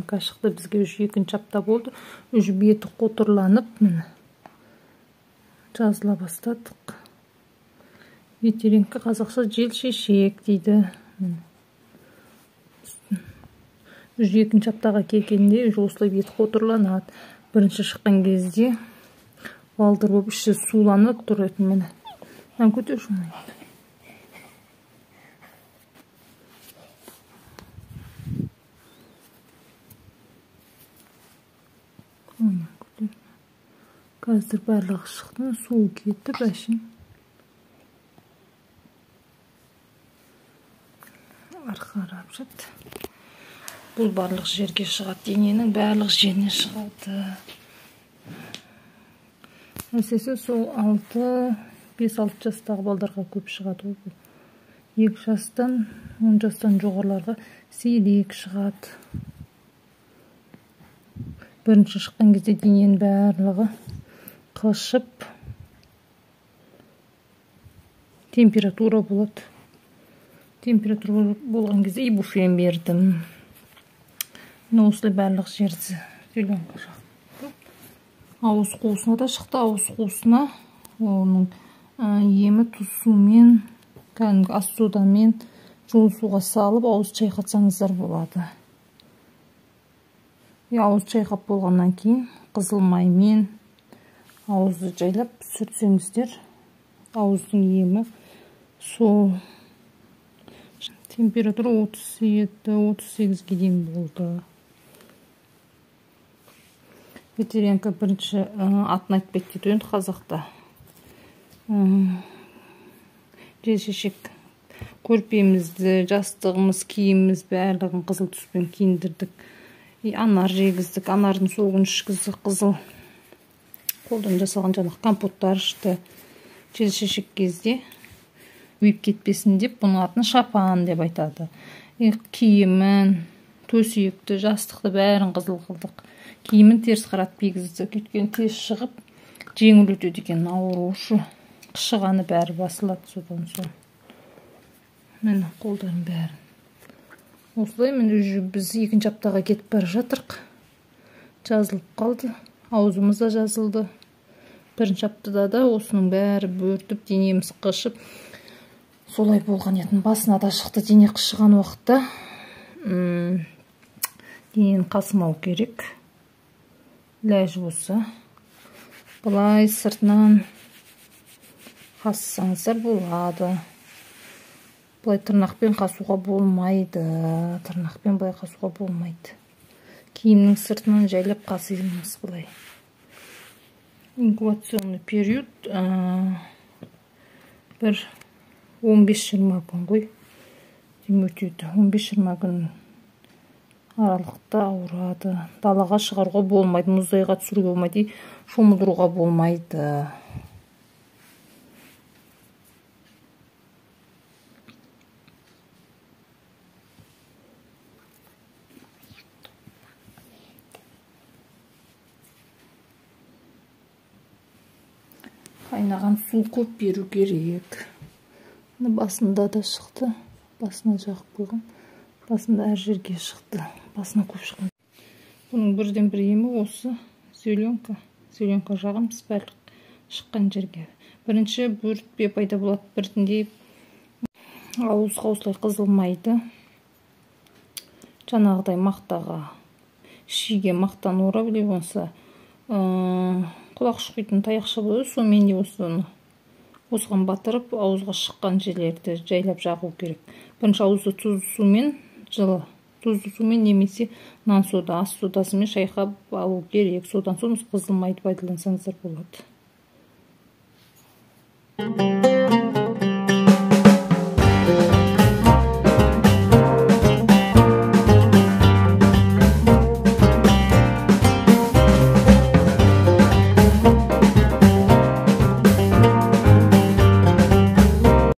ветеринка шықты бізге уже 2-ші апта болды. Уже беті қотырланып, міне жазыла бастадық. Ветеринка қазақша желшешек дейді. Уже 2-ші аптаға келгенде уже осылай беті қотырланады. Бірінші шыққан кезде балдыр болып іші суланып тұратын, міне. Мен көтер жұмайды. Қазір барлығы шықты, су кетті бәшін. Арқарап жатты. Бұл барлық жерге шығады, дененің барлық жеріне шығады. Әсесі сол 5-6 жастағы балдарға көп шығады. 2 жастан 10 жастан жоғарыларға сирек шығады. Бірінші шыққан кезде дененің барлығы қышып, температура болады. Температура болған кезде ибуфен бердім. Осылай барлық жерді зеленка жақтым. Ауыз қуысына да шықты. Ауыз қуысына оның емі тұз сумен, кәдімгі ас судамен жылы суға салып, ауыз чайқатсаңыздар болады. Ауыз чайқап болғаннан кейін қызыл маймен ауызды жайлап сүртсеңіздер, ауыздың емі сол температура 37-38-ге дейін болды. Ветеринка бірінші атын айтпайды дейді енді қазақта. Желшешек көрпемізді, жастығымыз, киіміміз барлығын қызыл түспен киіндірдік. Анар жегіздік, анардың соғын ішкіздік, қызыл қолдан жасалған жаңағы компоттар ішті. Желшешек кезде үйіп кетпесін деп, бұның атын шапан деп айтады. Киімін, төсекті, жастықты бәрін қызыл қылдық. Киімін теріс қарат кигіздік. Өйткені тез шығып, жеңіл өтеді екен аурушы. Қышығаны бәрі басылады содан соң. Міне қолдарын бәрін. Осылай міне біз 2-ші аптаға кетіп бара жатырық. Жазылып қалды. Аузымыз да жазылды. 1-ші аптада да осының бәрі бөртіп, денеміз қышып. Солай болған етін басына да шықты. Дене қышыған уақытта денені қасымау керек. Ләжі болса. Бұлай сыртынан қассаңыздар болады. Бұлай тырнақпен қасуға болмайды. Тырнақпен бұлай қасуға болмайды. Киімнің сыртынан жайлап қасымыз бұлай. Инкубационный период бір 15-20 күн ғой. Өтеді. 15-20 күн аралықта ауырады. Далаға шығаруға болмайды, мұздайға түсіруге болмайды, шомылдыруға болмайды. Қайнаған су көп беру керек. Басында да шықты. Басына жағып қойған. Басында әр жерге шықты. Басына көп шыққан. Бұның бірден бір емі осы зеленка. Зеленка жағамыз барлық шыққан жерге. Бірінші бөртпе пайда болады. Біртіндеп ауызға осылай қызылмайды. Жаңағыдай мақтаға, шиге мақтан орап, болса құлақ шұқитын таяқша болады. Сонымен де осыған батырып, ауызға шыққан жерлерді жайлап жағу керек. Бірінші ауызды тұзды сумен, жылы тұзды сумен немесе нан сода, ас содасымен шайқап алу керек. Содан соң қызылмайды пайдалансаңыздар болады.